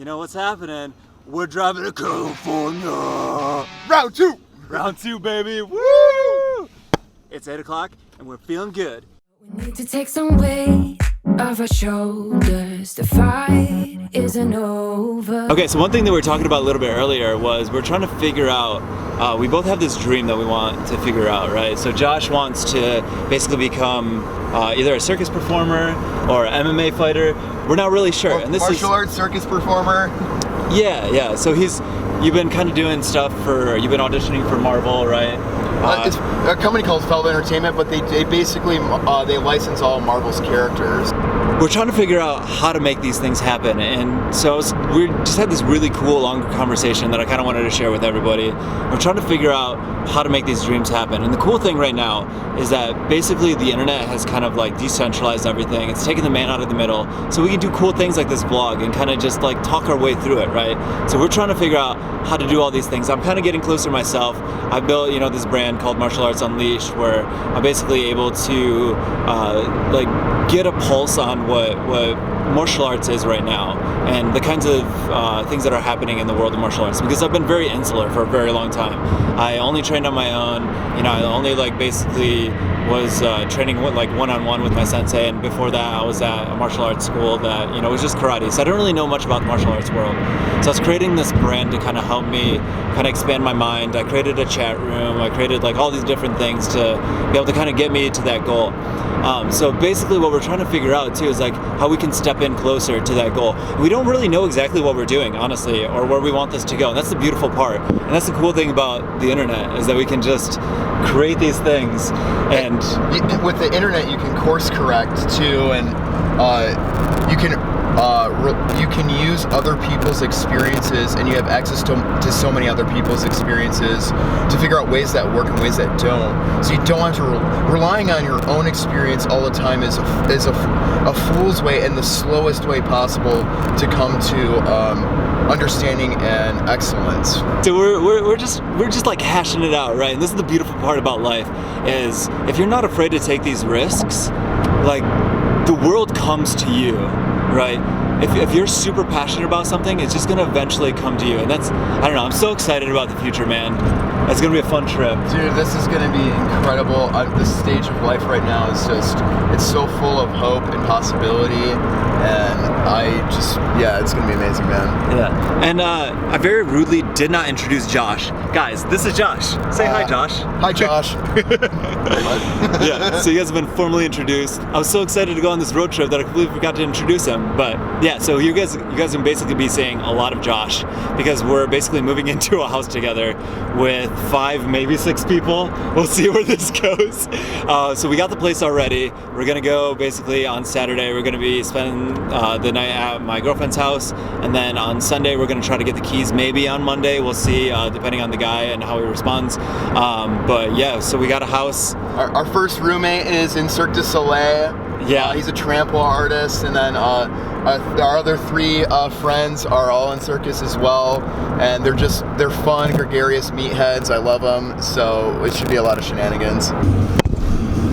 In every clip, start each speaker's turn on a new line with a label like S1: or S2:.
S1: You know what's happening? We're driving to California.
S2: Round two.
S1: Round two, baby. Woo! It's 8 o'clock and we're feeling good.
S3: We need to take some weight off our shoulders. The fight isn't over.
S1: Okay, so one thing that we were talking about a little bit earlier was we're trying to figure out, we both have this dream that we want to figure out, right? So Josh wants to basically become either a circus performer or an MMA fighter. We're not really sure.
S2: And this martial arts circus performer.
S1: Yeah. So you've been kind of doing stuff you've been auditioning for Marvel, right?
S2: It's a company called Feld Entertainment, but they basically they license all Marvel's characters.
S1: We're trying to figure out how to make these things happen, and so we just had this really cool long conversation that I kind of wanted to share with everybody. We're trying to figure out how to make these dreams happen, and the cool thing right now is that basically the internet has kind of like decentralized everything. It's taken the man out of the middle, so we can do cool things like this vlog and kind of just like talk our way through it, right? So we're trying to figure out how to do all these things. I'm kind of getting closer myself. I built, this brand called Martial Arts Unleashed, where I'm basically able to get a pulse on what martial arts is right now and the kinds of things that are happening in the world of martial arts, because I've been very insular for a very long time. I only trained on my own. I only basically was training one-on-one with my sensei, and before that I was at a martial arts school that was just karate, so I don't really know much about the martial arts world. So I was creating this brand to kind of help me kind of expand my mind. I created a chat room, I created all these different things to be able to kind of get me to that goal. So basically what we're trying to figure out too is how we can step in closer to that goal. We don't really know exactly what we're doing, honestly, or where we want this to go, and that's the beautiful part. And that's the cool thing about the internet, is that we can just create these things. And
S2: with the internet you can course correct too, and you can use other people's experiences, and you have access to so many other people's experiences to figure out ways that work and ways that don't. So you don't have to relying on your own experience all the time is a fool's way and the slowest way possible to come to understanding and excellence.
S1: So we're just like hashing it out, right? And this is the beautiful part about life, is if you're not afraid to take these risks, the world comes to you, right? If you're super passionate about something, it's just gonna eventually come to you. And I'm so excited about the future, man. It's gonna be a fun trip.
S2: Dude, this is gonna be incredible. This stage of life right now is it's so full of hope and possibility. And it's gonna be amazing, man.
S1: Yeah, and I very rudely did not introduce Josh. Guys, this is Josh. Say hi, Josh.
S2: Hi, Josh.
S1: Yeah, so you guys have been formally introduced. I was so excited to go on this road trip that I completely forgot to introduce him. But yeah, so you guys will basically be seeing a lot of Josh, because we're basically moving into a house together with 5, maybe 6 people. We'll see where this goes. So we got the place already. We're gonna go basically on Saturday. We're gonna be spending the night at my girlfriend's house, and then on Sunday we're gonna try to get the keys maybe on Monday. We'll see, depending on the guy and how he responds. But yeah, so we got a house.
S2: Our first roommate is in Cirque du Soleil.
S1: Yeah,
S2: he's a trample artist, and then our other 3 friends are all in circus as well, and they're fun, gregarious meatheads. I love them, so it should be a lot of shenanigans.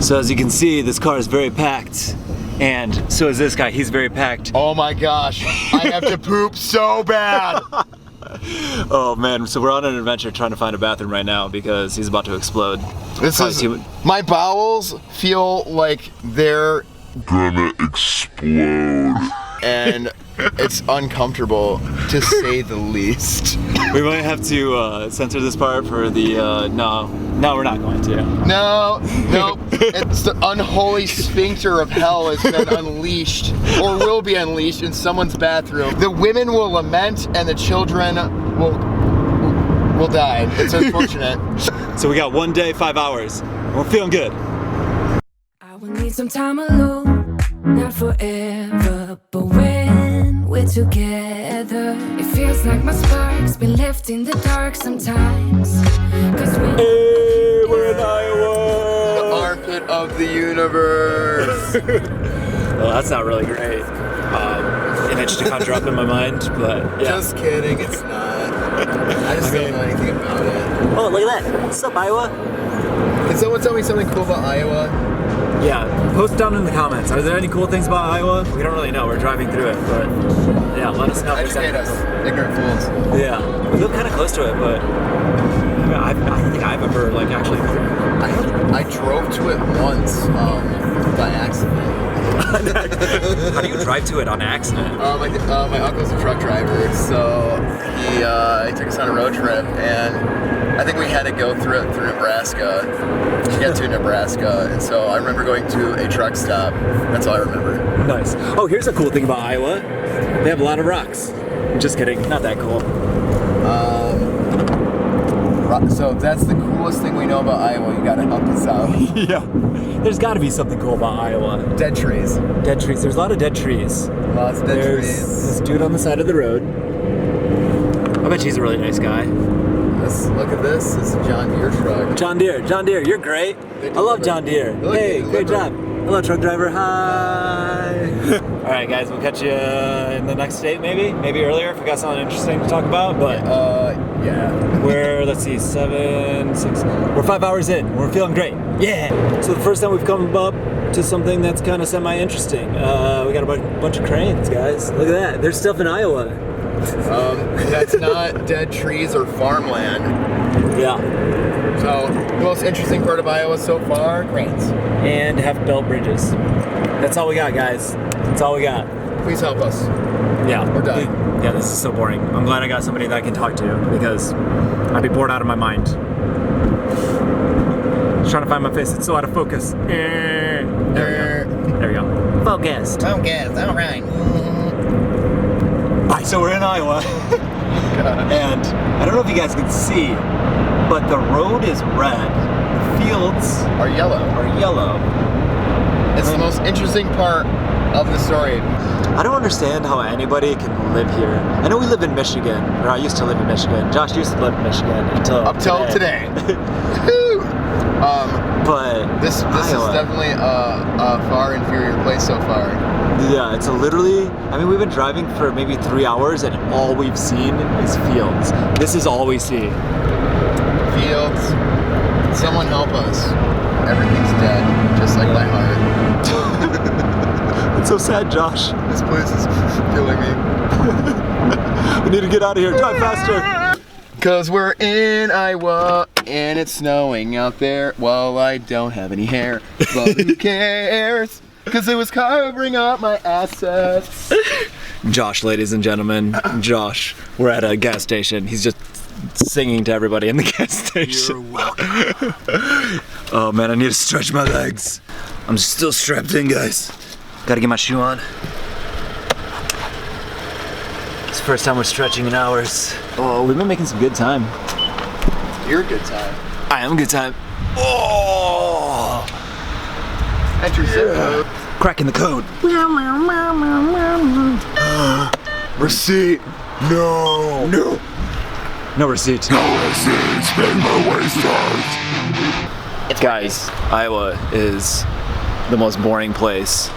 S1: So as you can see, this car is very packed, and so is this guy. He's very packed.
S2: Oh my gosh, I have to poop so bad.
S1: Oh man, so we're on an adventure trying to find a bathroom right now because he's about to explode.
S2: My bowels feel like they're gonna explode. And it's uncomfortable, to say the least.
S1: We might have to censor this part for the, no, we're not going to.
S2: No, it's the unholy sphincter of hell has been unleashed, or will be unleashed in someone's bathroom. The women will lament and the children will die. It's unfortunate.
S1: So we got 1 day, 5 hours. We're feeling good.
S3: I will need some time alone, not forever, but when we're together, it feels like my spark's been left in the dark sometimes.
S1: Hey, we're in Iowa!
S2: The armpit of the universe!
S1: Well, that's not really great. Image to conjure up in my mind, but yeah.
S2: Just kidding, it's not. I just don't know anything about it.
S1: Oh, look at that. What's up, Iowa?
S2: Can someone tell me something cool about Iowa?
S1: Yeah, post down in the comments. Are there any cool things about Iowa? We don't really know. We're driving through it, but yeah, let us know if there's
S2: Educate us, ignorant fools.
S1: Yeah, we live kind of close to it, but I don't think I've ever like actually.
S2: I drove to it once by accident.
S1: How do you drive to it on accident?
S2: My uncle's a truck driver, so he took us on a road trip, and I think we had to go through Nebraska to get to Nebraska, and so I remember going to a truck stop. That's all I remember.
S1: Nice. Oh, here's a cool thing about Iowa. They have a lot of rocks. Just kidding, not that cool.
S2: So if that's the coolest thing we know about Iowa, you gotta help us out.
S1: Yeah, there's got to be something cool about Iowa.
S2: Dead trees.
S1: Dead trees. There's a lot of dead trees.
S2: Lots of dead
S1: There's
S2: trees.
S1: this dude on the side of the road. I bet he's a really nice guy.
S2: Look at this. This is a John Deere truck.
S1: John Deere, you're great. I love John Deere. Hey, great job. Hello, truck driver. Hi. All right, guys, we'll catch you in the next state, maybe earlier if we got something interesting to talk about. But
S2: yeah.
S1: let's see, 7, 6. We're 5 hours in. We're feeling great. Yeah. So the first time we've come up to something that's kind of semi-interesting. We got a bunch of cranes, guys. Look at that. There's stuff in Iowa.
S2: That's not dead trees or farmland.
S1: Yeah.
S2: So the most interesting part of Iowa so far, cranes.
S1: And have belt bridges. That's all we got, guys. That's all we got.
S2: Please help us.
S1: Yeah.
S2: We're done.
S1: Yeah, this is so boring. I'm glad I got somebody that I can talk to because I'd be bored out of my mind. Just trying to find my face. It's so out of focus. There we go. There we go. Focused.
S2: Focused. All right.
S1: Alright, so we're in Iowa. And I don't know if you guys can see, but the road is red. The fields
S2: Are yellow.
S1: are yellow.
S2: It's the most interesting part of the story.
S1: I don't understand how anybody can live here. I know we live in Michigan, or I used to live in Michigan. Josh used to live in Michigan
S2: Up till today.
S1: But
S2: This is
S1: Iowa,
S2: definitely a far inferior place so far.
S1: yeah, it's literally, I mean, we've been driving for maybe 3 hours and all we've seen is fields. This is all we see.
S2: Fields. Someone help us. Everything's dead, just like my heart.
S1: It's so sad, Josh.
S2: This place is killing me.
S1: We need to get out of here. Drive faster.
S2: Cause we're in Iowa and it's snowing out there. Well, I don't have any hair, but who cares? Cause it was covering up my assets.
S1: Josh, ladies and gentlemen, Josh, we're at a gas station. He's just singing to everybody in the gas station.
S2: You're welcome.
S1: Oh man, I need to stretch my legs. I'm still strapped in, guys. Gotta get my shoe on. It's the first time we're stretching in hours. Oh, we've been making some good time.
S2: You're a good time.
S1: I am a good time. Oh!
S2: Enter zip code.
S1: Cracking the code.
S2: Receipt. No.
S1: No. No receipt. Guys, Iowa is the most boring place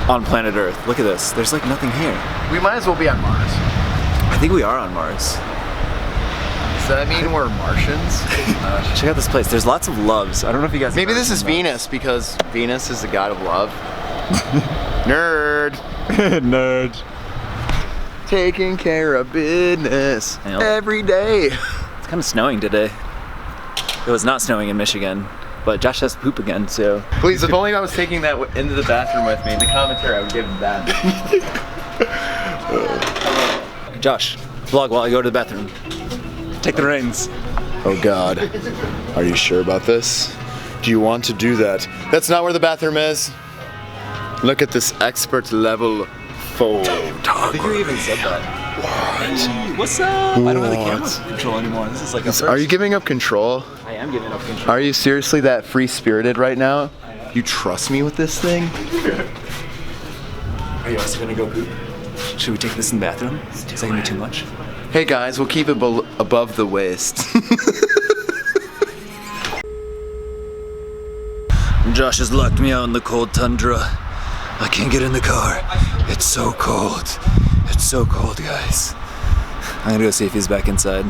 S1: on planet Earth. Look at this. There's like nothing here.
S2: We might as well be on Mars.
S1: I think we are on Mars.
S2: Does that mean we're Martians?
S1: Check out this place. There's lots of loves. I don't know if you guys.
S2: Maybe
S1: have
S2: this is
S1: seen
S2: Venus because Venus is the god of love. Nerd.
S1: those. Nerd.
S2: Taking care of business
S1: I know.
S2: every day.
S1: It's kind of snowing today. It was not snowing in Michigan, but Josh has to poop again, so.
S2: Please, if only I was taking that into the bathroom with me. In the commentary, I would give him that.
S1: Josh, vlog while I go to the bathroom. Take the reins.
S2: Oh God, are you sure about this? Do you want to do that? That's not where the bathroom is. Look at this expert level photography.
S1: I think you even said that. What? What's up? I don't have the camera control anymore. This is like a first.
S2: Are you giving up control?
S1: I am giving up control.
S2: Are you seriously that free-spirited right now? You trust me with this thing?
S1: Are you also gonna go poop? Should we take this in the bathroom? Is that gonna be too much?
S2: Hey guys, we'll keep it above the waist.
S1: Josh has locked me out in the cold tundra. I can't get in the car. It's so cold. It's so cold, guys. I'm gonna go see if he's back inside.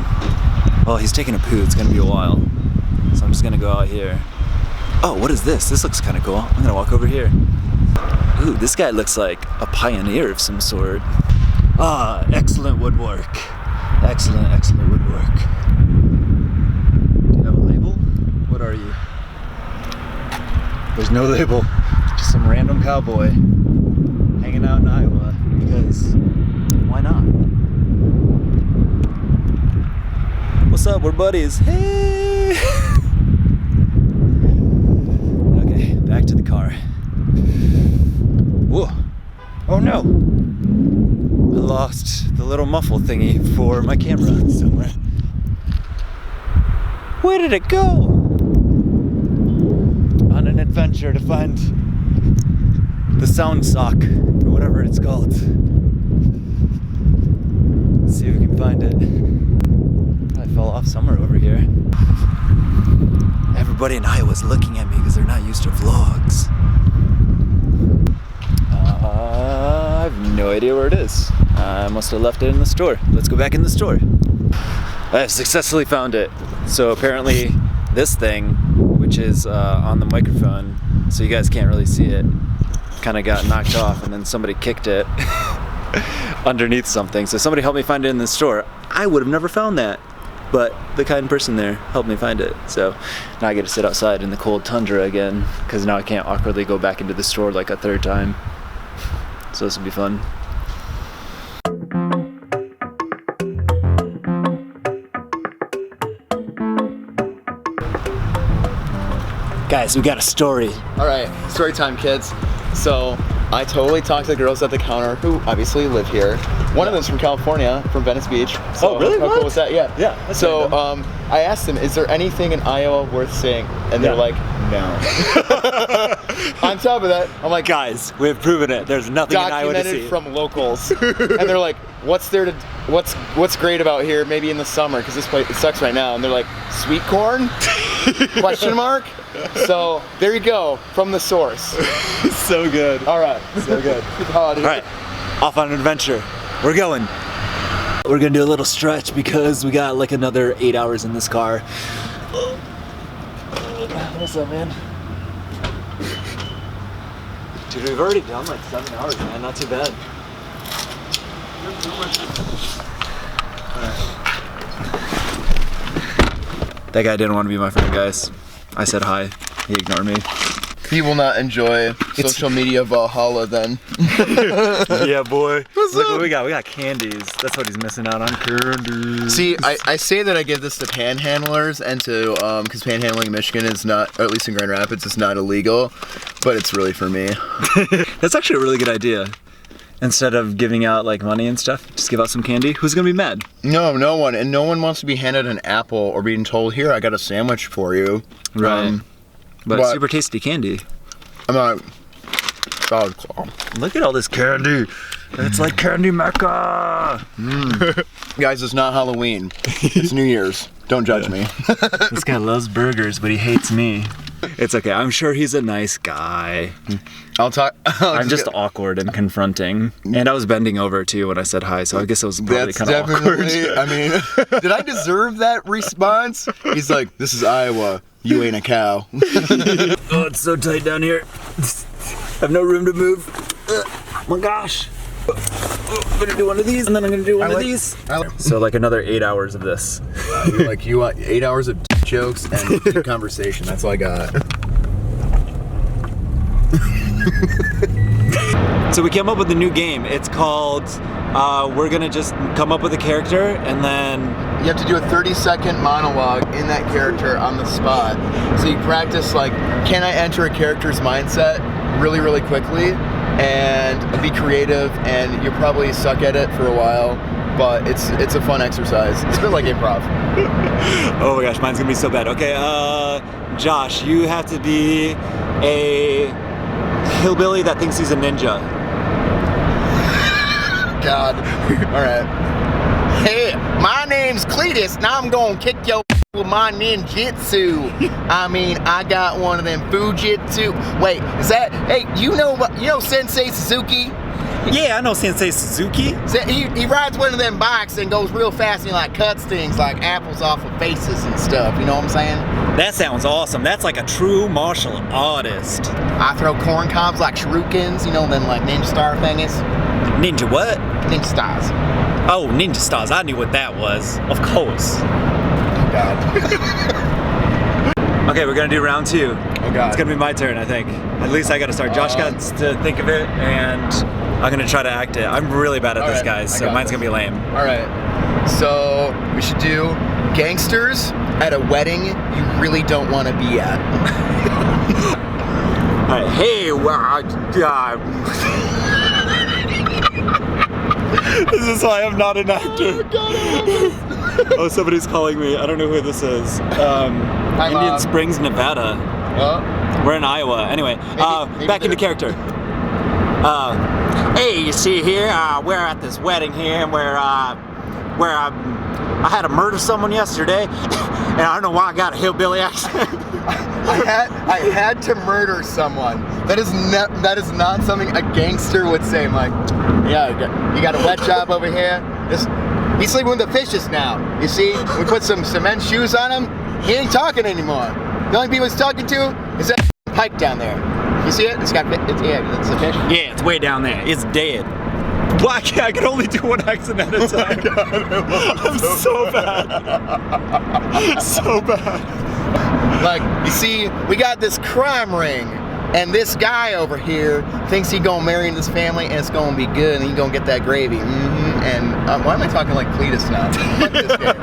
S1: Well, he's taking a poo. It's gonna be a while. So I'm just gonna go out here Oh, what is this? This looks kind of cool. I'm gonna walk over here. Ooh, this guy looks like a pioneer of some sort. Ah, excellent woodwork. Excellent, excellent woodwork. Do you have a label? What are you? There's no label. Just some random cowboy hanging out in Iowa because why not? What's up? We're buddies. Hey! Okay, back to the car. Whoa. Oh no! I lost the little muffle thingy for my camera somewhere. Where did it go? On an adventure to find the sound sock, or whatever it's called. Let's see if we can find it. Probably fell off somewhere over here. Everybody in Iowa's looking at me because they're not used to vlogs. I have no idea where it is. I must have left it in the store. Let's go back in the store. I have successfully found it. So apparently this thing, which is on the microphone, so you guys can't really see it, kind of got knocked off and then somebody kicked it underneath something. So somebody helped me find it in the store. I would have never found that, but the kind person there helped me find it. So now I get to sit outside in the cold tundra again, because now I can't awkwardly go back into the store like a third time. So this will be fun. Guys, we got a story.
S2: All right, story time, kids. So I totally talked to the girls at the counter who obviously live here. One of them's from California, from Venice Beach. So
S1: oh, really?
S2: How
S1: what?
S2: cool was that? Yeah.
S1: Yeah. That's
S2: So
S1: random.
S2: I asked them, is there anything in Iowa worth seeing? And they're
S1: Yeah.
S2: like, no. On top of that, I'm like,
S1: guys, we've proven it. There's nothing in Iowa to
S2: documented
S1: see.
S2: from locals. And they're like, what's great about here? Maybe in the summer, because this place it sucks right now. And they're like, sweet corn? Question mark. So there you go, from the source.
S1: So good.
S2: All right.
S1: So good.
S2: All
S1: Alright, off on an adventure. We're going. We're gonna do a little stretch because we got like another 8 hours in this car. What's up, man? Dude, we've already done like 7 hours, man. Not too bad. That guy didn't want to be my friend, guys. I said hi. He ignored me.
S2: He will not enjoy social media Valhalla then.
S1: Yeah, boy.
S2: What's
S1: Look
S2: up?
S1: what we got. We got candies. That's what he's missing out on. Candies.
S2: See, I say that I give this to panhandlers and to, because panhandling in Michigan is not, or at least in Grand Rapids, is not illegal, but it's really for me.
S1: That's actually a really good idea. Instead of giving out like money and stuff, just give out some candy. Who's gonna be mad?
S2: No, no one. And no one wants to be handed an apple or being told, here, I got a sandwich for you.
S1: Right. But
S2: but-
S1: super tasty candy.
S2: I'm not, solid claw.
S1: Look at all this candy. It's like candy mecca.
S2: Guys, it's not Halloween. It's New Year's. Don't judge me.
S1: This guy loves burgers, but he hates me. It's okay. I'm sure he's a nice guy.
S2: I'm
S1: just awkward and confronting. And I was bending over too when I said hi, so I guess it was probably
S2: That's
S1: kind of awkward.
S2: definitely, I mean, did I deserve that response? He's like, this is Iowa. You ain't a cow.
S1: Oh, it's so tight down here. I have no room to move. Oh my gosh. I'm gonna do one of these, and then I'm gonna do one of these. So like another 8 hours of this.
S2: You're like, you want 8 hours of jokes and deep conversation. That's all I got.
S1: So we came up with a new game. It's called, we're gonna just come up with a character, and then
S2: You have to do a 30-second monologue in that character on the spot. So you practice like, can I enter a character's mindset really, really quickly and be creative, and you'll probably suck at it for a while, but it's a fun exercise. It's a bit like improv.
S1: oh my gosh, mine's gonna be so bad. Okay, Josh, you have to be a hillbilly that thinks he's a ninja.
S2: God. All right. Hey, my name's Cletus, and I'm gonna kick your with my ninjutsu. I mean, I got one of them Fujitsu. Wait, is that? Hey, you know Sensei Suzuki?
S1: Yeah, I know Sensei Suzuki.
S2: He rides one of them bikes and goes real fast and he like cuts things like apples off of faces and stuff. You know what I'm saying?
S1: That sounds awesome. That's like a true martial artist.
S2: I throw corn cobs like shurikens, you know, them like ninja star thingies.
S1: Ninja what?
S2: Ninja stars.
S1: Oh, ninja stars. I knew what that was. Of course.
S2: Oh God.
S1: Okay, we're gonna do round 2.
S2: Oh God.
S1: It's gonna be my turn, I think. At least I gotta start. Josh got to think of it, and I'm gonna try to act it. I'm really bad at this,
S2: right,
S1: guys, so mine's gonna be lame.
S2: All right. So we should do gangsters at a wedding you really don't want to be at.
S1: All right. Hey, this is why I'm not an actor. Oh, somebody's calling me. I don't know who this is.
S2: Hi,
S1: Indian
S2: Mom.
S1: Springs, Nevada.
S2: Well,
S1: We're in Iowa. Anyway,
S2: maybe
S1: back into character. Hey, you see here, we're at this wedding here where I had to murder someone yesterday, and I don't know why I got a hillbilly accent.
S2: I had to murder someone. That is not something a gangster would say. I'm like, yeah, you got a wet job over here. He's sleeping with the fishes now. You see, we put some cement shoes on him. He ain't talking anymore. The only people he's talking to is that pike down there. You see it? It's a fish.
S1: Yeah, it's way down there. It's dead. Why can't I can only do one accent at a time? I'm so bad. So bad.
S2: Like, you see, we got this crime ring, and this guy over here thinks he gonna marry in this family, and it's gonna be good, and he gonna get that gravy. And why am I talking like Cletus now? Fuck this game.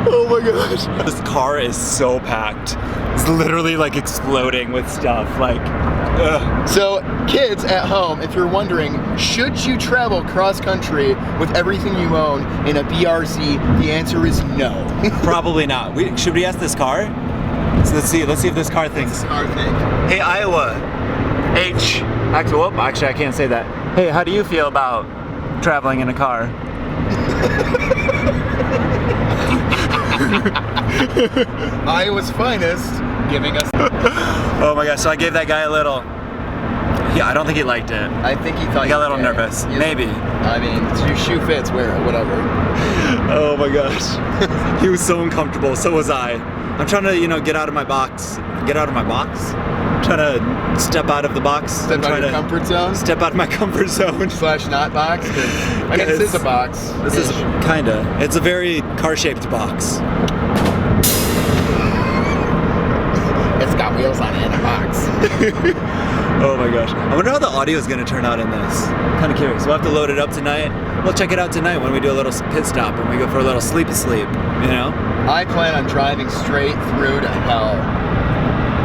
S1: Oh my gosh. This car is so packed. It's literally like exploding with stuff. Like, ugh.
S2: So, kids at home, if you're wondering, should you travel cross country with everything you own in a BRZ? The answer is no.
S1: Probably not. Should we ask this car? So let's see if this car thinks. Hey, Iowa. Actually, I can't say that. Hey, how do you feel about traveling in a car?
S2: Iowa's finest, giving us.
S1: Oh my gosh! So I gave that guy a little. Yeah, I don't think he liked it.
S2: I think he thought.
S1: He got a little nervous. Maybe.
S2: I mean, your shoe fits. Wear it. Whatever.
S1: Oh my gosh. He was so uncomfortable. So was I. I'm trying to, get out of my box. Get out of my box? Trying to step out of the box.
S2: Step out of your comfort zone?
S1: Step out of my comfort zone.
S2: / not box? I mean, this is a box.
S1: This is kinda. It's a very car-shaped box.
S2: It's got wheels on it in a box.
S1: Oh my gosh. I wonder how the audio is going to turn out in this. Kind of curious. We'll have to load it up tonight. We'll check it out tonight when we do a little pit stop and we go for a little sleepy sleep,
S2: I plan on driving straight through to hell.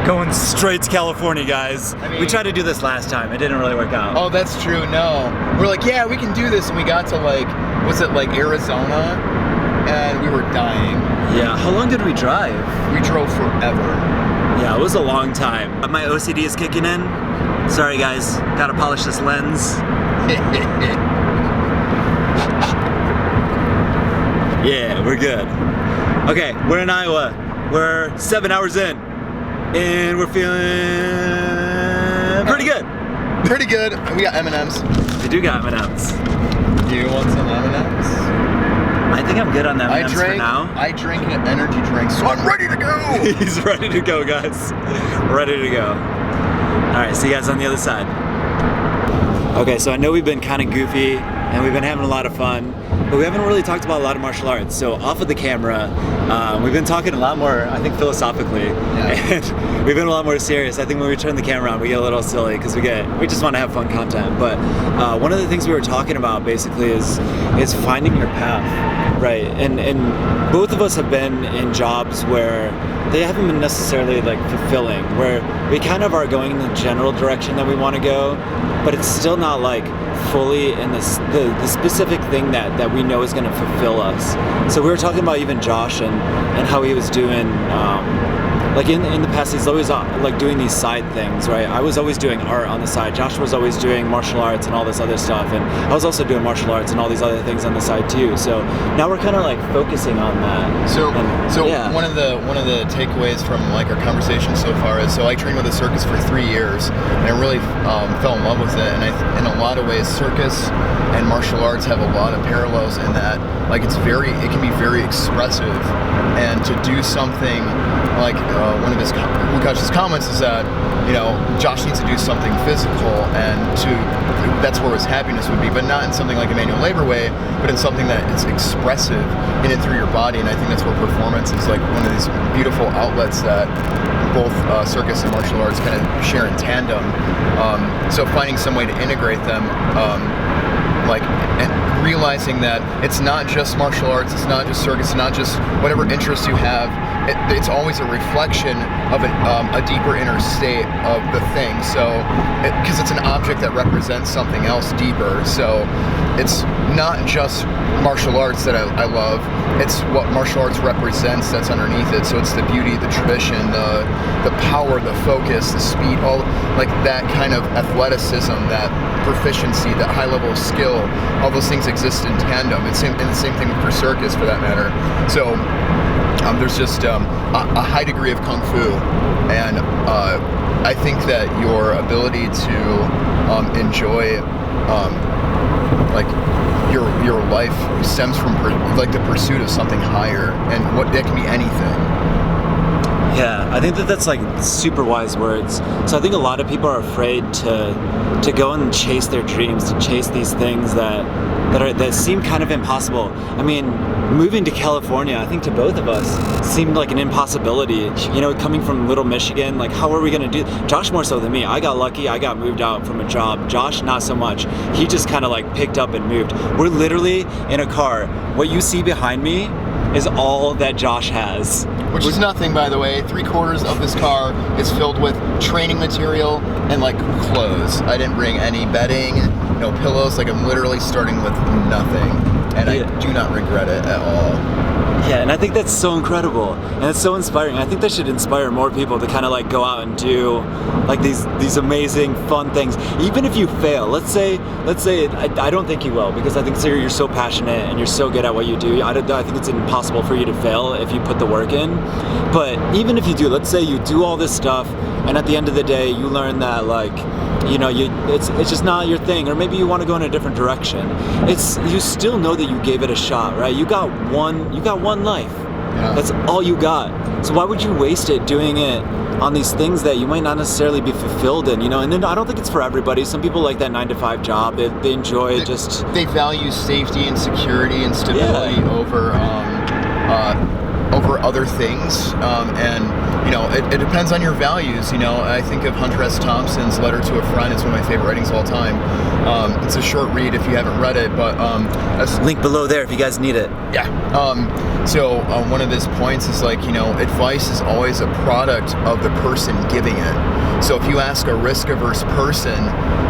S1: Going straight to California, guys. We tried to do this last time. It didn't really work out.
S2: Oh, that's true. No. We're like, yeah, we can do this. And we got to was it Arizona? And we were dying.
S1: Yeah. How long did we drive?
S2: We drove forever.
S1: Yeah, it was a long time. My OCD is kicking in. Sorry, guys. Gotta polish this lens. Yeah, we're good. Okay, we're in Iowa. We're 7 hours in. And we're feeling pretty good.
S2: Pretty good. We got M&Ms.
S1: We do got M&Ms.
S2: Do you want some M&Ms?
S1: I think I'm good on M&Ms for now.
S2: I drank an energy drink, so I'm ready to go.
S1: He's ready to go, guys. Ready to go. All right, see you guys on the other side. Okay, so I know we've been kind of goofy and we've been having a lot of fun, but we haven't really talked about a lot of martial arts. So off of the camera, we've been talking a lot more, I think, philosophically, and we've been a lot more serious. I think when we turn the camera on, we get a little silly because we just want to have fun content. But one of the things we were talking about basically is finding your path, right? And both of us have been in jobs where they haven't been necessarily fulfilling, where we kind of are going in the general direction that we want to go, but it's still not fully in the specific thing that we know is going to fulfill us. So we were talking about even Josh and how he was doing like in the past, he's always like doing these side things, right? I was always doing art on the side. Josh was always doing martial arts and all this other stuff, and I was also doing martial arts and all these other things on the side too. So now we're kind of like focusing on that.
S2: So
S1: yeah.
S2: one of the takeaways from like our conversation so far is, so I trained with a circus for 3 years, and I really fell in love with it. And in a lot of ways, circus and martial arts have a lot of parallels in that, like it can be very expressive, and to do something like one of Lukash's comments is that, you know, Josh needs to do something physical, and that's where his happiness would be, but not in something like a manual labor way, but in something that is expressive in and through your body. And I think that's where performance is like one of these beautiful outlets that both circus and martial arts kind of share in tandem. So finding some way to integrate them, and realizing that it's not just martial arts, it's not just circus, it's not just whatever interests you have. It's always a reflection of a deeper inner state of the thing. So, because it's an object that represents something else deeper. So, it's not just martial arts that I love. It's what martial arts represents that's underneath it. So it's the beauty, the tradition, the power, the focus, the speed, all like that kind of athleticism, that proficiency, that high level of skill. All those things exist in tandem. And the same thing for circus, for that matter. So there's just a high degree of kung fu, and I think that your ability to enjoy like your life stems from like the pursuit of something higher, and what that can be anything.
S1: Yeah, I think that's like super wise words. So I think a lot of people are afraid to go and chase their dreams, to chase these things that seem kind of impossible. I mean, moving to California, I think to both of us, seemed like an impossibility. You know, coming from Little Michigan, like how are we gonna do? Josh more so than me. I got lucky. I got moved out from a job. Josh, not so much. He just kind of like picked up and moved. We're literally in a car. What you see behind me is all that Josh has.
S2: Which is nothing, by the way. 3/4 of this car is filled with training material and like clothes. I didn't bring any bedding, no pillows. Like I'm literally starting with nothing, and I do not regret it at all.
S1: Yeah, and I think that's so incredible, and it's so inspiring. I think that should inspire more people to kind of like go out and do like these amazing fun things. Even if you fail, let's say I don't think you will, because I think you're so passionate and you're so good at what you do. I think it's impossible for you to fail if you put the work in. But even if you do, let's say you do all this stuff, and at the end of the day, you learn that like, you know, it's just not your thing, or maybe you want to go in a different direction. You still know that you gave it a shot, right? You got one life. Yeah. That's all you got. So why would you waste it doing it on these things that you might not necessarily be fulfilled in, you know? And then I don't think it's for everybody. Some people like that 9-to-5 job. They enjoy
S2: they value safety and security and stability over other things, and you know, it depends on your values. You know, I think of Hunter S. Thompson's Letter to a Friend. It's one of my favorite writings of all time. It's a short read if you haven't read it, but
S1: link below there if you guys need it.
S2: Yeah. So one of his points is like, you know, advice is always a product of the person giving it. So if you ask a risk-averse person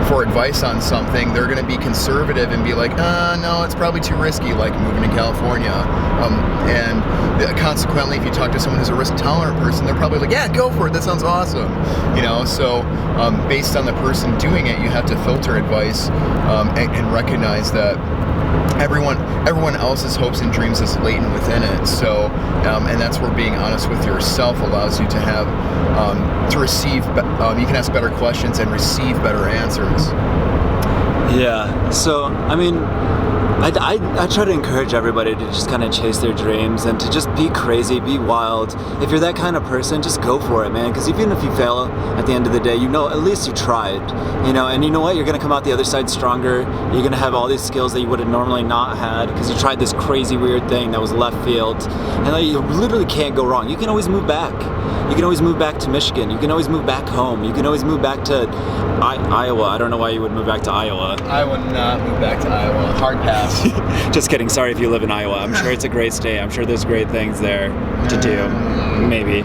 S2: for advice on something, they're going to be conservative and be like, no, it's probably too risky, like moving to California. And consequently, if you talk to someone who's a risk-tolerant person, they're probably like, yeah, go for it, that sounds awesome. You know, so based on the person doing it, you have to filter advice and recognize that everyone else's hopes and dreams is latent within it. So, and that's where being honest with yourself allows you to have, to receive, you can ask better questions and receive better answers.
S1: Yeah, so, I mean, I try to encourage everybody to just kind of chase their dreams and to just be crazy, be wild. If you're that kind of person, just go for it, man. Because even if you fail at the end of the day, you know, at least you tried, you know. And you know what? You're going to come out the other side stronger. You're going to have all these skills that you would have normally not had because you tried this crazy, weird thing that was left field. And like, you literally can't go wrong. You can always move back. You can always move back to Michigan. You can always move back home. You can always move back to Iowa. I don't know why you would move back to Iowa.
S2: I would not move back to Iowa. Hard pass.
S1: Just kidding. Sorry if you live in Iowa. I'm sure it's a great state. I'm sure there's great things there to do. Maybe.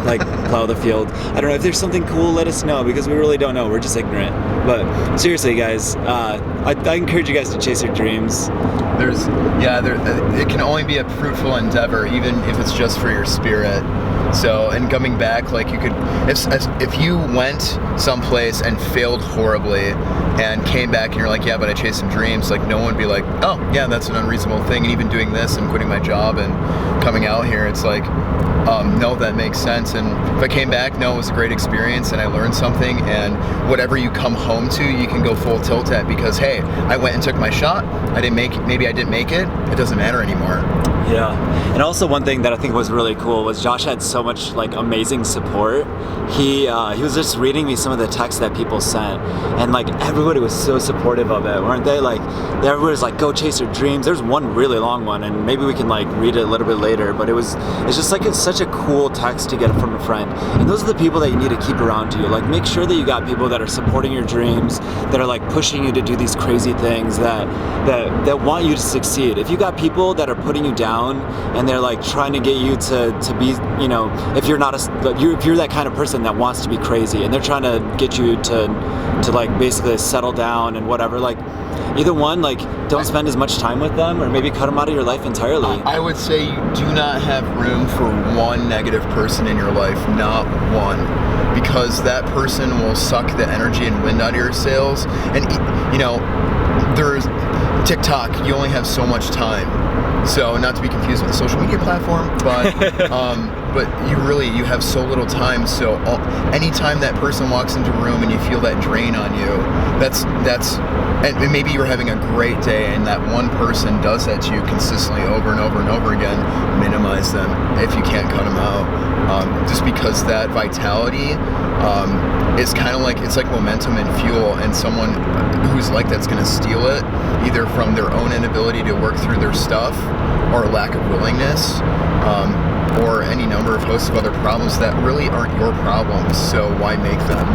S1: Like plow the field. I don't know. If there's something cool, let us know, because we really don't know. We're just ignorant. But seriously, guys, I encourage you guys to chase your dreams.
S2: It can only be a fruitful endeavor, even if it's just for your spirit. So, and coming back, like you could, if you went someplace and failed horribly and came back and you're like, yeah, but I chased some dreams, like no one would be like, oh, yeah, that's an unreasonable thing. And even doing this and quitting my job and coming out here, it's like, no, that makes sense. And if I came back, no, it was a great experience and I learned something, and whatever you come home to, you can go full tilt at, because, hey, I went and took my shot. I didn't make it. Maybe I didn't make it. It doesn't matter anymore.
S1: Yeah, and also one thing that I think was really cool was Josh had so much like amazing support. He was just reading me some of the texts that people sent, and like everybody was so supportive of it, weren't they? Like everybody was like, "Go chase your dreams." There's one really long one, and maybe we can like read it a little bit later. But it's just like it's such a cool text to get from a friend, and those are the people that you need to keep around you. Like make sure that you got people that are supporting your dreams, that are like pushing you to do these crazy things, that want you to succeed. If you got people that are putting you down and they're like trying to get you to be, you know, if you're that kind of person that wants to be crazy and they're trying to get you to like basically settle down and whatever, like either one, like don't spend as much time with them, or maybe cut them out of your life entirely.
S2: I would say you do not have room for one negative person in your life, not one, because that person will suck the energy and wind out of your sails. And you know, there's TikTok, you only have so much time. So, not to be confused with the social media platform, but you have so little time. So anytime that person walks into a room and you feel that drain on you, and maybe you're having a great day and that one person does that to you consistently over and over and over again, minimize them if you can't cut them out. Just because that vitality is kind of like, it's like momentum and fuel, and someone who's like that's going to steal it, either from their own inability to work through their stuff or lack of willingness, or any number of hosts of other problems that really aren't your problems, so why make them?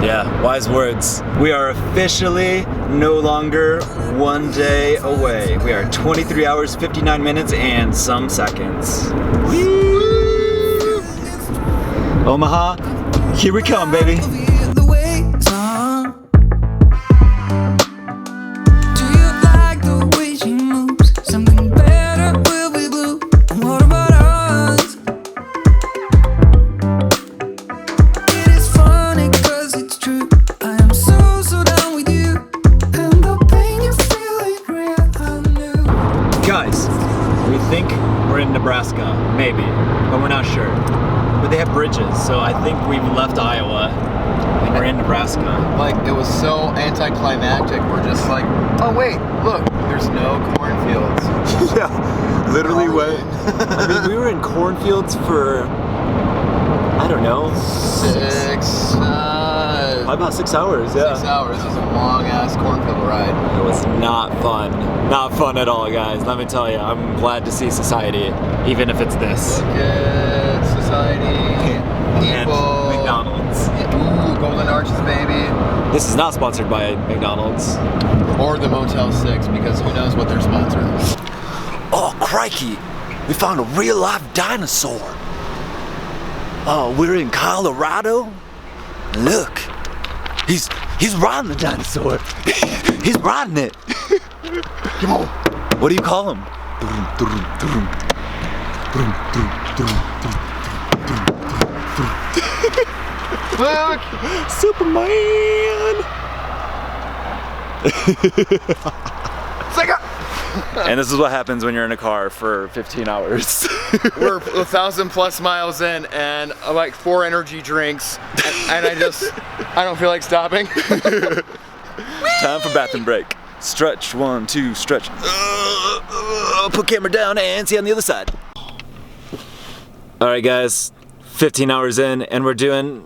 S1: Yeah, wise words. We are officially no longer 1 day away. We are 23 hours, 59 minutes, and some seconds. Woo! Omaha, here we come, baby. Nebraska, maybe, but we're not sure. But they have bridges, so I think we've left Iowa and we're in Nebraska.
S2: Like, it was so anticlimactic. We're just like, oh wait, look, there's no cornfields.
S1: Yeah, literally went. I mean, we were in cornfields for, I don't know, probably about 6 hours. Yeah,
S2: 6 hours. It was a long ass cornfield ride.
S1: It was not fun. Not fun at all, guys. Let me tell you, I'm glad to see society, even if it's this.
S2: Look at society. People.
S1: And McDonald's.
S2: Ooh, Golden Arches, baby.
S1: This is not sponsored by McDonald's.
S2: Or the Motel 6, because who knows what they're sponsoring.
S1: Oh, crikey. We found a real life dinosaur. Oh, we're in Colorado? Look. He's riding the dinosaur. He's riding it.
S2: Come on.
S1: What do you call him?
S2: Look,
S1: Superman.
S2: Sega.
S1: And this is what happens when you're in a car for 15 hours.
S2: We're 1,000+ miles in, and like 4 energy drinks, and I don't feel like stopping.
S1: Time for bathroom break. Stretch, 1, 2, stretch. Put camera down and see on the other side. All right, guys, 15 hours in, and we're doing.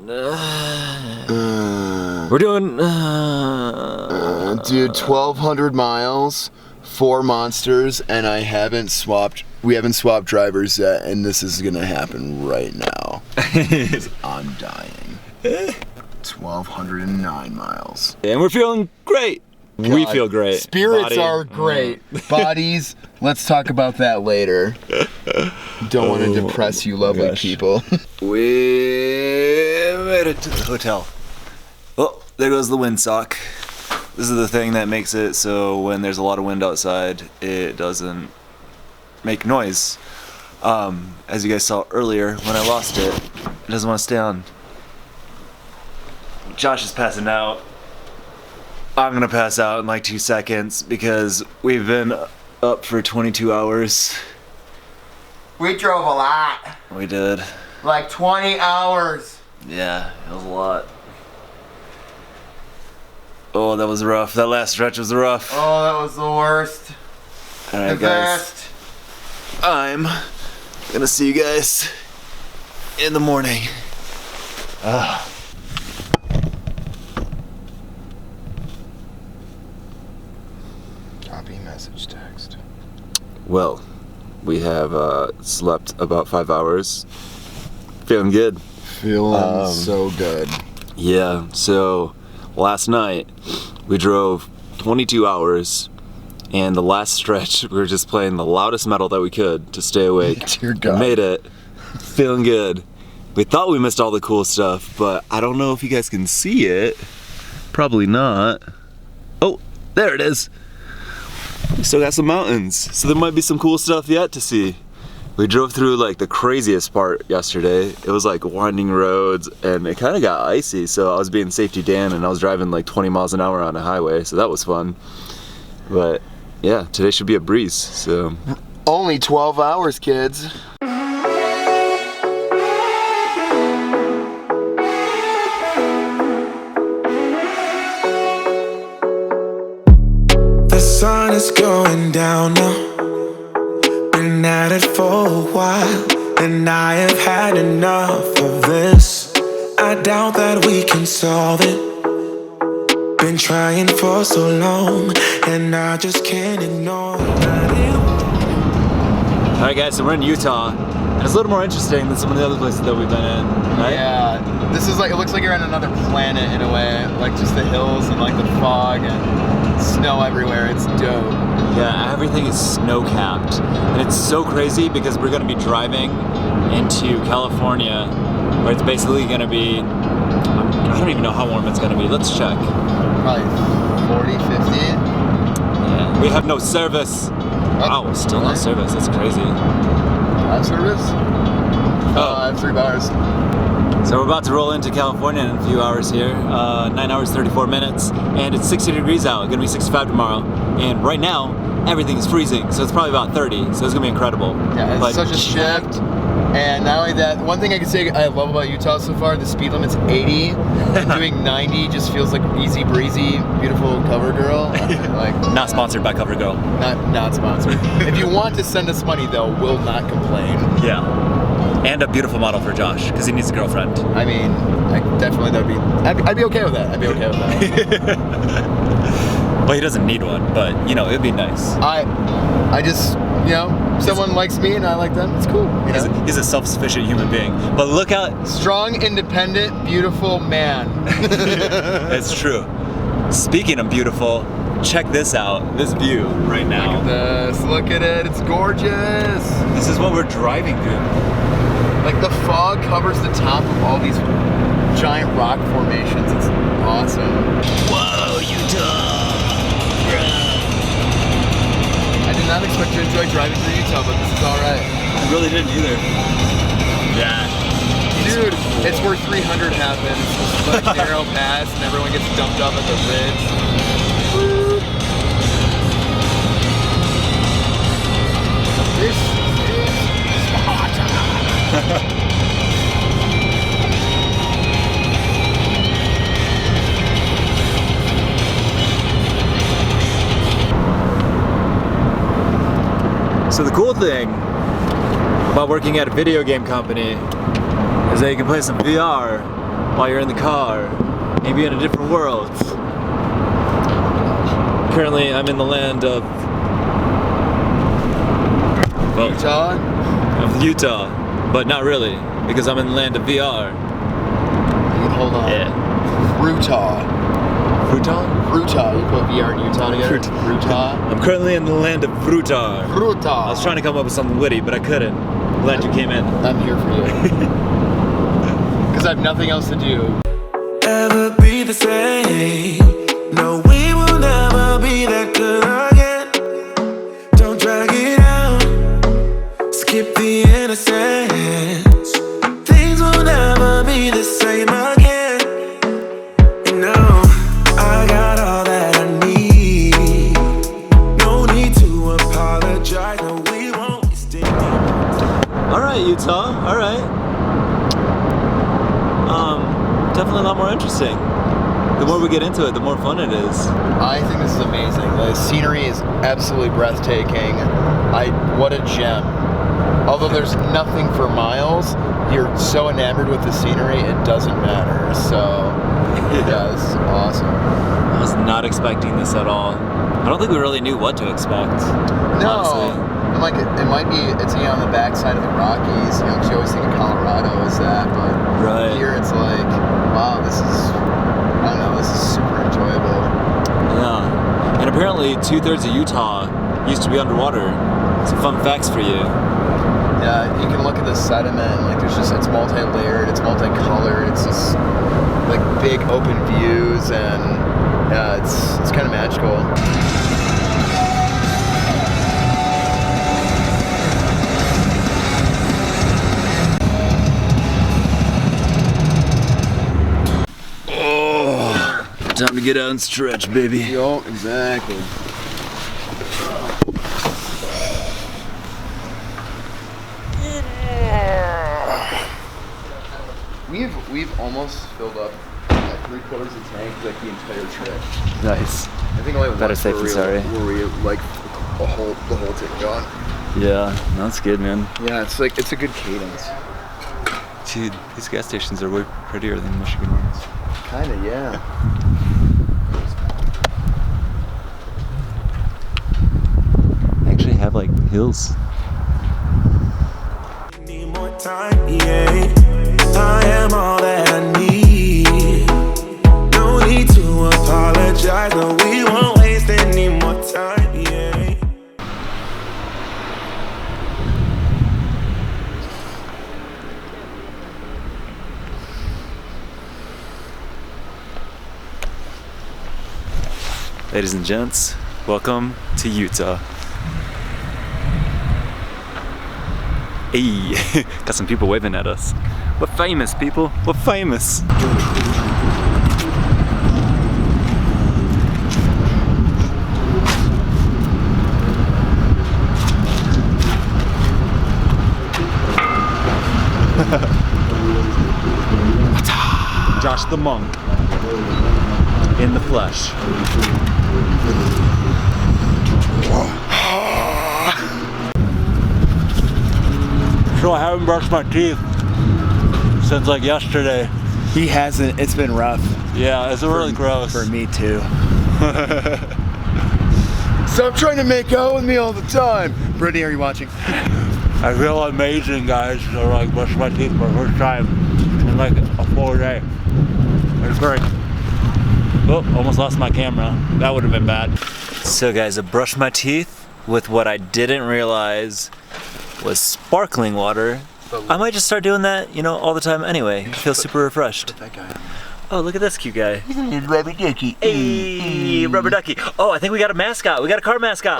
S2: Dude, 1,200 miles, 4 monsters, and we haven't swapped drivers yet, and this is gonna happen right now. I'm dying. 1,209 miles.
S1: And we're feeling great. We feel great.
S2: Spirits
S1: Body,
S2: are great. Bodies, let's talk about that later. Don't want to depress you lovely
S1: gosh.
S2: people.
S1: We made it to the hotel. Oh, there goes the windsock. This is the thing that makes it so when there's a lot of wind outside, it doesn't make noise. As you guys saw earlier, when I lost it, it doesn't want to stay on. Josh is passing out. I'm gonna pass out in like 2 seconds because we've been up for 22 hours.
S2: We drove a lot.
S1: We did.
S2: Like 20 hours.
S1: Yeah, it was a lot. Oh, that was rough. That last stretch was rough.
S2: Oh, that was the worst.
S1: Alright, guys. I'm gonna see you guys in the morning.
S2: Copy message text.
S1: Well, we have slept about 5 hours. Feeling good.
S2: Feeling so good.
S1: Yeah, so last night we drove 22 hours, and the last stretch we were just playing the loudest metal that we could to stay awake.
S2: Dear God.
S1: We made it. Feeling good. We thought we missed all the cool stuff, but I don't know if you guys can see it. Probably not. Oh, there it is. We still got some mountains, so there might be some cool stuff yet to see. We drove through like the craziest part yesterday. It was like winding roads and it kind of got icy, so I was being safety Dan and I was driving like 20 miles an hour on a highway, so that was fun. But yeah, today should be a breeze, so.
S2: Only 12 hours, kids.
S4: The sun is going down now. Been at it for a while, and I have had enough of this. I doubt that we can solve it. Been trying for so long, and I just can't ignore that
S1: Alright guys, so we're in Utah, and it's a little more interesting than some of the other places that we've been in, right?
S2: Yeah, this is like, it looks like you're on another planet in a way. Like just the hills and like the fog and snow everywhere. It's dope.
S1: Yeah, everything is snow-capped, and it's so crazy because we're going to be driving into California, where it's basically going to be, I don't even know how warm it's going to be. Let's check.
S2: Probably 40, 50.
S1: Yeah. We have no service. Wow, still no service. That's crazy.
S2: Live service?
S1: Oh.
S2: I have 3 bars.
S1: So we're about to roll into California in a few hours here. 9 hours, 34 minutes, and it's 60 degrees out. It's gonna be 65 tomorrow. And right now, everything is freezing, so it's probably about 30. So it's gonna be incredible.
S2: Yeah, it's
S1: But
S2: such a shift. And not only that, one thing I can say I love about Utah so far, the speed limit's 80. And doing 90 just feels like easy breezy, beautiful cover girl. Like
S1: Not sponsored by CoverGirl.
S2: Not sponsored. If you want to send us money though, we'll not complain.
S1: Yeah. And a beautiful model for Josh, because he needs a girlfriend.
S2: I mean, I'd be okay with that. I'd be okay with that.
S1: Well, he doesn't need one, but you know, it'd be nice.
S2: I just, you know, someone likes me and I like them. It's cool. You know?
S1: He's a self-sufficient human being. But look out.
S2: Strong, independent, beautiful man.
S1: It's true. Speaking of beautiful, check this out. This view right now.
S2: Look at this. Look at it. It's gorgeous.
S1: This is what we're driving through.
S2: Like the fog covers the top of all these giant rock formations. It's awesome.
S1: Whoa, Utah!
S2: I did not expect to enjoy driving through Utah, but this is alright.
S1: I really didn't either. Yeah.
S2: Dude, it's where 300 happens. It's like narrow pass and everyone gets dumped off at the ridge. This is Sparta.
S1: So the cool thing about working at a video game company is that you can play some VR while you're in the car, maybe in a different world. Currently, I'm in the land of Utah, but not really, because I'm in the land of VR.
S2: Hold on.
S1: Yeah.
S2: Utah.
S1: Fruta?
S2: Fruta. You put VR and Utah together. Fruta.
S1: I'm currently in the land of Fruta.
S2: Fruta.
S1: I was trying to come up with something witty, but I couldn't. Glad you came in.
S2: I'm here for you. Because I have nothing else to do.
S4: Ever be the same? No, we will never be that good again. Don't drag it out. Skip the innocence. Things will never be the same again. And now I got all that I need. No need to apologize. No, we won't stay.
S1: All right, Utah. All right. Definitely a lot more interesting. The more we get into it, the more fun it is.
S2: I think this is amazing. The scenery is absolutely breathtaking. What a gem. Although there's nothing for miles, you're so enamored with the scenery, it doesn't matter. So, yeah, this is awesome.
S1: I was not expecting this at all. I don't think we really knew what to expect.
S2: No.
S1: Honestly.
S2: It might be, it's on the backside of the Rockies, because you always think of Colorado as that, but
S1: Right.
S2: here it's like, wow, this is super enjoyable.
S1: Yeah. And apparently 2/3 of Utah used to be underwater. Some fun facts for you.
S2: Yeah, you can look at the sediment, like it's multi-layered, it's multicolored, it's just like big open views, and yeah, it's kind of magical.
S1: Time to get out and stretch, baby.
S2: Yo, exactly. We've almost filled up like 3/4 of the tank like the entire trip.
S1: Nice.
S2: I think only
S1: Better
S2: once
S1: safe than sorry.
S2: were we like the whole tank gone.
S1: Yeah, that's good, man.
S2: Yeah, it's a good cadence.
S1: Dude, these gas stations are way prettier than Michigan ones.
S2: Kinda, yeah.
S1: They actually have like hills.
S4: Need more time, yeah. I am all that I need. No need to apologize. No, we won't waste any more time, yeah.
S1: Ladies and gents, welcome to Utah. Hey, got some people waving at us. We're famous, people. We're famous. Josh the monk in the flesh. So I haven't brushed my teeth since like yesterday.
S2: He hasn't. It's been rough.
S1: Yeah, it's really gross.
S2: For me too. Stop trying to make out with me all the time. Brittany, are you watching?
S1: I feel amazing, guys. So like brush my teeth for the first time in like a full day. It's great. Oh, almost lost my camera. That would have been bad. So guys, I brushed my teeth with what I didn't realize was sparkling water. I might just start doing that, all the time anyway. I feel super refreshed.
S2: That guy.
S1: Oh, look at this cute guy.
S2: He's a little rubber ducky.
S1: Hey, rubber ducky. Oh, I think we got a mascot. We got a car mascot.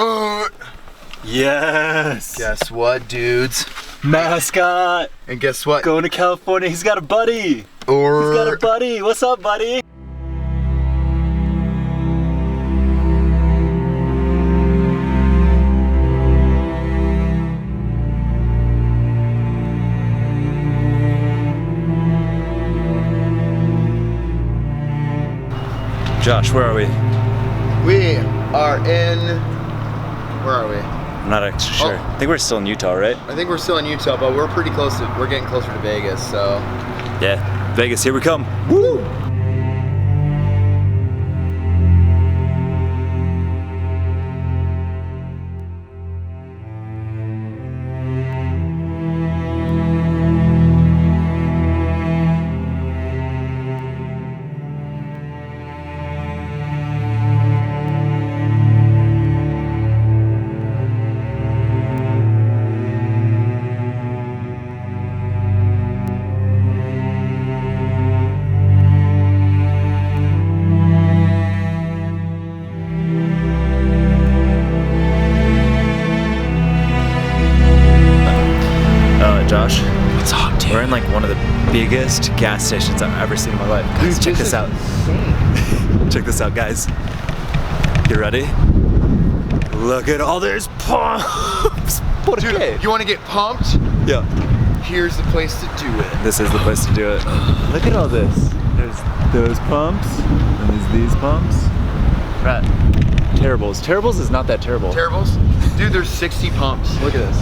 S1: Yes.
S2: Guess what, dudes?
S1: Mascot.
S2: And guess what?
S1: Going to California. He's got a buddy. He's got a buddy. What's up, buddy? Josh, where are we?
S2: We are in. Where are we?
S1: I'm not actually sure. I think we're still in Utah, right?
S2: I think we're still in Utah, but we're pretty close to. We're getting closer to Vegas, so.
S1: Yeah, Vegas, here we come. Woo! biggest gas stations I've ever seen in my life. Guys, check this out. Check this out, guys. You ready? Look at all these pumps.
S2: Dude, you want to get pumped?
S1: Yeah.
S2: Here's the place to do it.
S1: This is the place to do it. Look at all this. There's those pumps, and there's these pumps. Right. Terribles. Terribles is not that terrible.
S2: Terribles? Dude, there's 60 pumps. Look at this.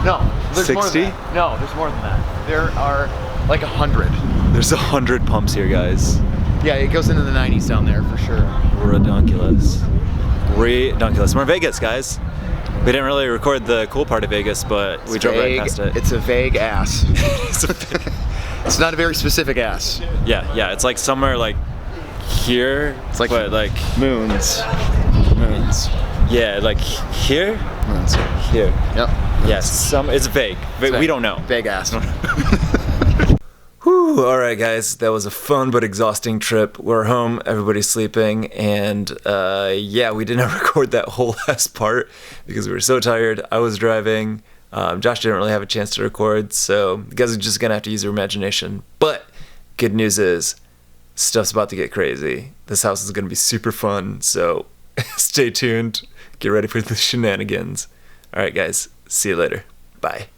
S2: No, there's
S1: 60?
S2: more than that. No, there's more than that. There are like 100.
S1: There's 100 pumps here, guys.
S2: Yeah, it goes into the 90s down there for sure.
S1: Redonkulous. Redonkulous. We're in Vegas, guys. We didn't really record the cool part of Vegas, but we drove right past it.
S2: It's a vague ass. It's not a very specific ass.
S1: Yeah, it's like somewhere like here.
S2: It's like,
S1: what, like
S2: moons.
S1: Yeah, like here.
S2: Moons.
S1: Here.
S2: Yep.
S1: Yes. It's vague. We don't know.
S2: Vague ass.
S1: Whew, all right, guys, that was a fun but exhausting trip. We're home, everybody's sleeping, and yeah, we did not record that whole last part because we were so tired. I was driving. Josh didn't really have a chance to record, so you guys are just gonna have to use your imagination. But good news is, stuff's about to get crazy. This house is gonna be super fun, so stay tuned. Get ready for the shenanigans. All right, guys, see you later. Bye.